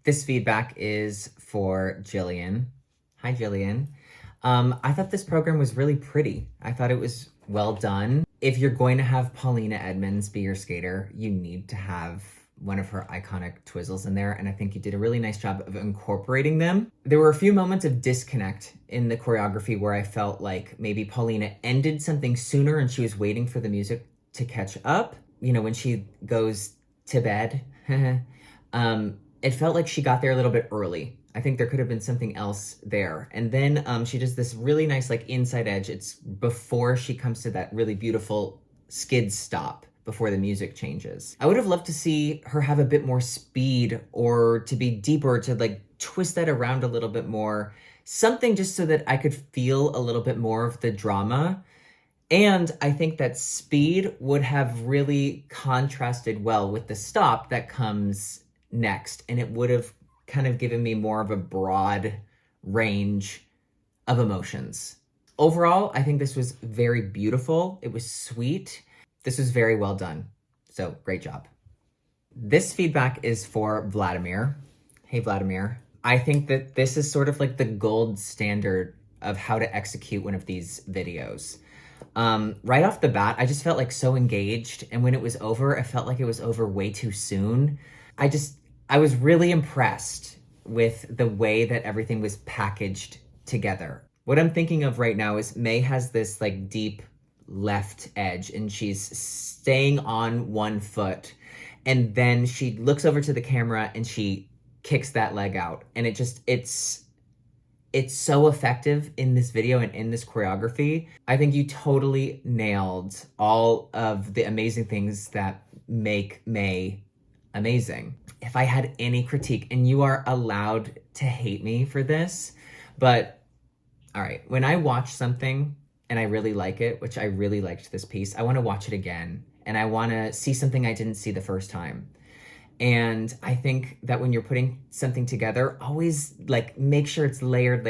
This feedback is for Jillian. Hi, Jillian. I thought this program was really pretty. I thought it was well done. If you're going to have Paulina Edmonds be your skater, you need to have one of her iconic twizzles in there, and I think you did a really nice job of incorporating them. There were a few moments of disconnect in the choreography where I felt like maybe Paulina ended something sooner and she was waiting for the music to catch up. You know, when she goes to bed, it felt like she got there a little bit early. I think there could have been something else there. And then she does this really nice like inside edge. It's before she comes to that really beautiful skid stop before the music changes. I would have loved to see her have a bit more speed or to be deeper, to like twist that around a little bit more. Something just so that I could feel a little bit more of the drama. And I think that speed would have really contrasted well with the stop that comes next. And it would have kind of given me more of a broad range of emotions. Overall, I think this was very beautiful. It was sweet. This was very well done. So great job. This feedback is for Vladimir. Hey, Vladimir. I think that this is sort of like the gold standard of how to execute one of these videos. Right off the bat, I just felt like so engaged. And when it was over, I felt like it was over way too soon. I was really impressed with the way that everything was packaged together. What I'm thinking of right now is May has this like deep left edge and she's staying on one foot. And then she looks over to the camera and she kicks that leg out. And it's so effective in this video and in this choreography. I think you totally nailed all of the amazing things that make May amazing. If I had any critique, and you are allowed to hate me for this, but all right, when I watch something and I really like it, which I really liked this piece, I want to watch it again. And I want to see something I didn't see the first time. And I think that when you're putting something together, always like make sure it's layered,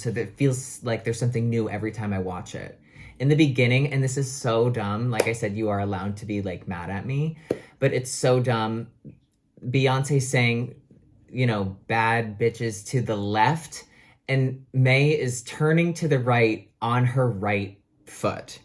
so that it feels like there's something new every time I watch it. In the beginning, and this is so dumb, like I said, you are allowed to be like mad at me, but it's so dumb. Beyonce saying, you know, bad bitches to the left, and May is turning to the right on her right foot.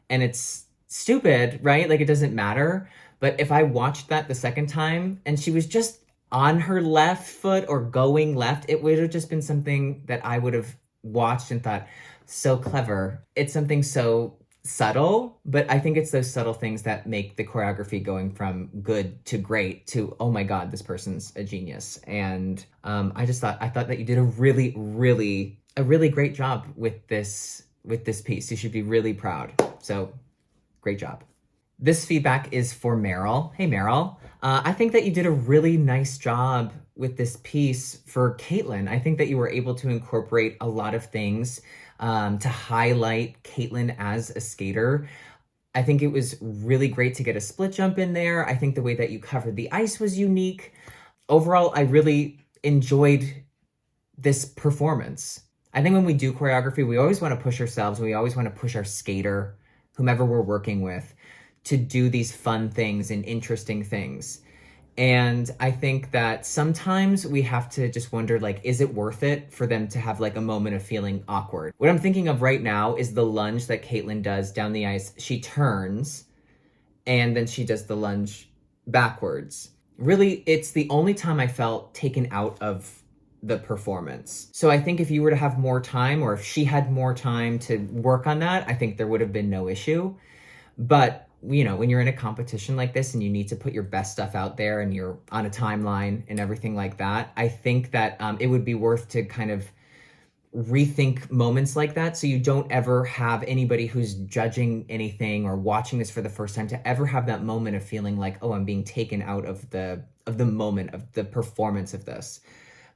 And it's stupid, right? Like it doesn't matter. But if I watched that the second time and she was just on her left foot or going left, it would have just been something that I would have watched and thought, so clever. It's something so subtle, but I think it's those subtle things that make the choreography going from good to great to, oh my God, this person's a genius. And I thought that you did a really great job with this piece. You should be really proud. So great job. This feedback is for Meryl. Hey, Meryl. I think that you did a really nice job with this piece for Caitlin. I think that you were able to incorporate a lot of things to highlight Caitlin as a skater. I think it was really great to get a split jump in there. I think the way that you covered the ice was unique. Overall, I really enjoyed this performance. I think when we do choreography, we always want to push ourselves. We always want to push our skater, whomever we're working with, to do these fun things and interesting things. And I think that sometimes we have to just wonder, like, is it worth it for them to have like a moment of feeling awkward? What I'm thinking of right now is the lunge that Caitlin does down the ice. She turns and then she does the lunge backwards. Really, it's the only time I felt taken out of the performance. So I think if you were to have more time, or if she had more time to work on that, I think there would have been no issue. But you know, when you're in a competition like this and you need to put your best stuff out there and you're on a timeline and everything like that, I think that it would be worth to kind of rethink moments like that, so you don't ever have anybody who's judging anything or watching this for the first time to ever have that moment of feeling like, oh, I'm being taken out of the moment of the performance of this.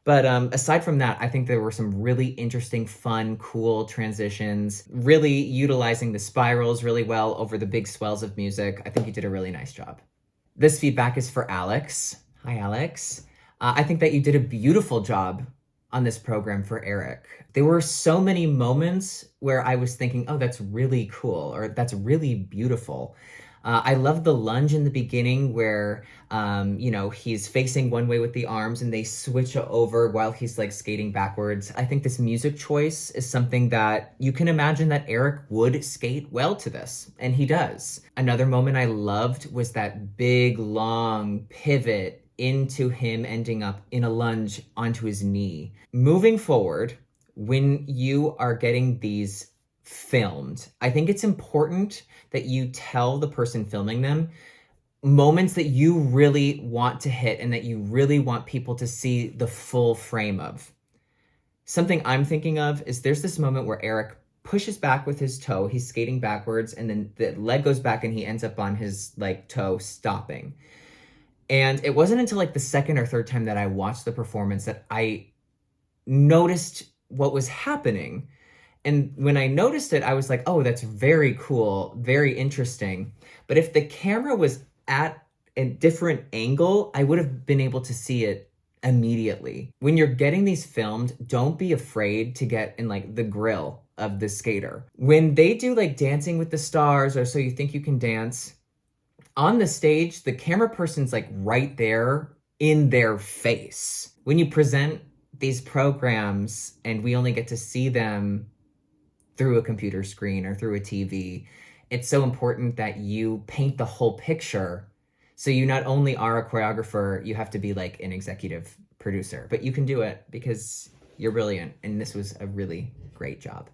But aside from that, I think there were some really interesting, fun, cool transitions, really utilizing the spirals really well over the big swells of music. I think you did a really nice job. This feedback is for Alex. Hi, Alex. I think that you did a beautiful job on this program for Eric. There were so many moments where I was thinking, oh, that's really cool, or that's really beautiful. I love the lunge in the beginning where, he's facing one way with the arms and they switch over while he's like skating backwards. I think this music choice is something that you can imagine that Eric would skate well to this, and he does. Another moment I loved was that big, long pivot into him ending up in a lunge onto his knee. Moving forward, when you are getting these filmed, I think it's important that you tell the person filming them moments that you really want to hit and that you really want people to see the full frame of. Something I'm thinking of is there's this moment where Eric pushes back with his toe, he's skating backwards, and then the leg goes back and he ends up on his like toe stopping. And it wasn't until like the second or third time that I watched the performance that I noticed what was happening. And when I noticed it, I was like, oh, that's very cool, very interesting. But if the camera was at a different angle, I would have been able to see it immediately. When you're getting these filmed, don't be afraid to get in like the grill of the skater. When they do like Dancing with the Stars or So You Think You Can Dance, on the stage, the camera person's like right there in their face. When you present these programs and we only get to see them through a computer screen or through a TV, it's so important that you paint the whole picture. So you not only are a choreographer, you have to be like an executive producer, but you can do it because you're brilliant. And this was a really great job.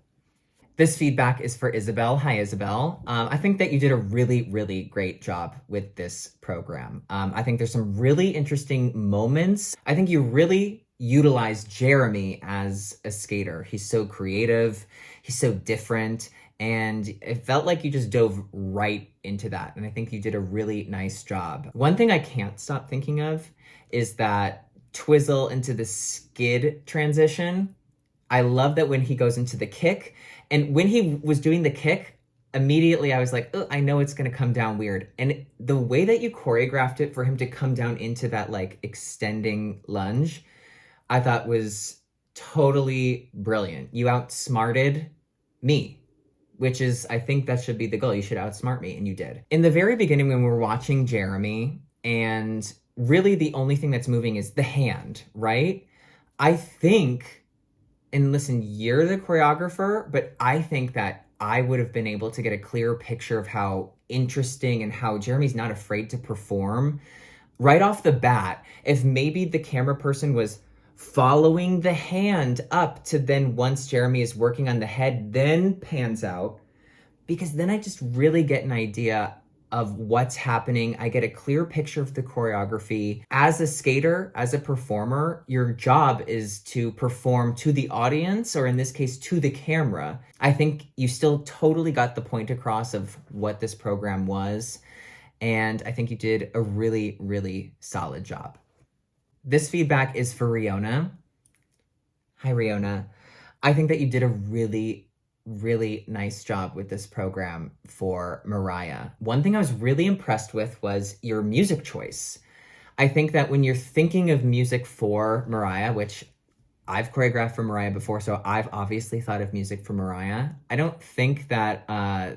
This feedback is for Isabel. Hi, Isabel. I think that you did a really, really great job with this program. I think there's some really interesting moments. I think you really utilized Jeremy as a skater. He's so creative. He's so different. And it felt like you just dove right into that. And I think you did a really nice job. One thing I can't stop thinking of is that twizzle into the skid transition. I love that when he goes into the kick. And when he was doing the kick, immediately I was like, oh, I know it's going to come down weird. And the way that you choreographed it for him to come down into that like extending lunge, I thought was totally brilliant. You outsmarted me, which is, I think that should be the goal. You should outsmart me, and you did. In the very beginning when we're watching Jeremy, and really the only thing that's moving is the hand, right? I think, and listen, you're the choreographer, but I think that I would have been able to get a clearer picture of how interesting and how Jeremy's not afraid to perform right off the bat. If maybe the camera person was following the hand up to then once Jeremy is working on the head, then pans out, because then I just really get an idea of what's happening. I get a clear picture of the choreography. As a skater, as a performer, your job is to perform to the audience, or in this case, to the camera. I think you still totally got the point across of what this program was, and I think you did a really, really solid job. This feedback is for Riona. Hi, Riona. I think that you did a really, really nice job with this program for Mariah. One thing I was really impressed with was your music choice. I think that when you're thinking of music for Mariah, which I've choreographed for Mariah before, so I've obviously thought of music for Mariah. I don't think that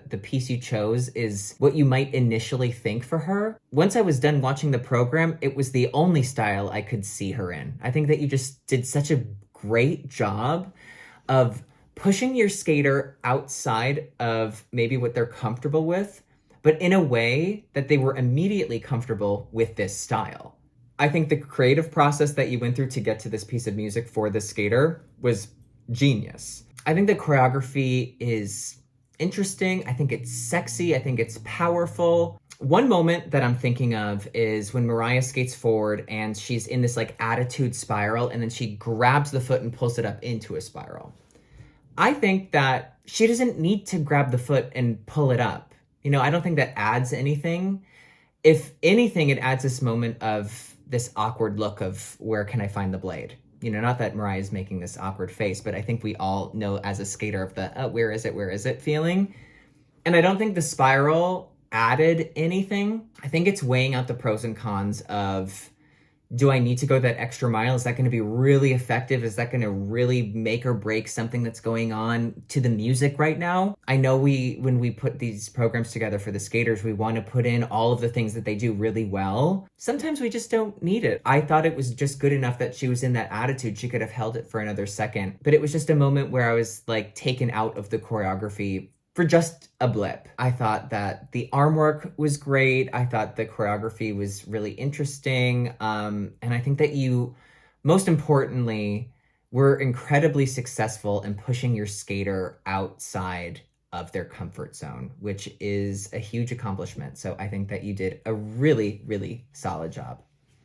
the piece you chose is what you might initially think for her. Once I was done watching the program, it was the only style I could see her in. I think that you just did such a great job of pushing your skater outside of maybe what they're comfortable with, but in a way that they were immediately comfortable with this style. I think the creative process that you went through to get to this piece of music for the skater was genius. I think the choreography is interesting. I think it's sexy. I think it's powerful. One moment that I'm thinking of is when Mariah skates forward and she's in this like attitude spiral, and then she grabs the foot and pulls it up into a spiral. I think that she doesn't need to grab the foot and pull it up. I don't think that adds anything. If anything, it adds this moment of this awkward look of where can I find the blade? Not that Mariah's making this awkward face, but I think we all know as a skater of the, where is it feeling? And I don't think the spiral added anything. I think it's weighing out the pros and cons of Do I need to go that extra mile? Is that going to be really effective? Is that going to really make or break something that's going on to the music right now? I know when we put these programs together for the skaters, we want to put in all of the things that they do really well. Sometimes we just don't need it. I thought it was just good enough that she was in that attitude. She could have held it for another second, but it was just a moment where I was like taken out of the choreography for just a blip. I thought that the arm work was great. I thought the choreography was really interesting. And I think that you, most importantly, were incredibly successful in pushing your skater outside of their comfort zone, which is a huge accomplishment. So I think that you did a really, really solid job.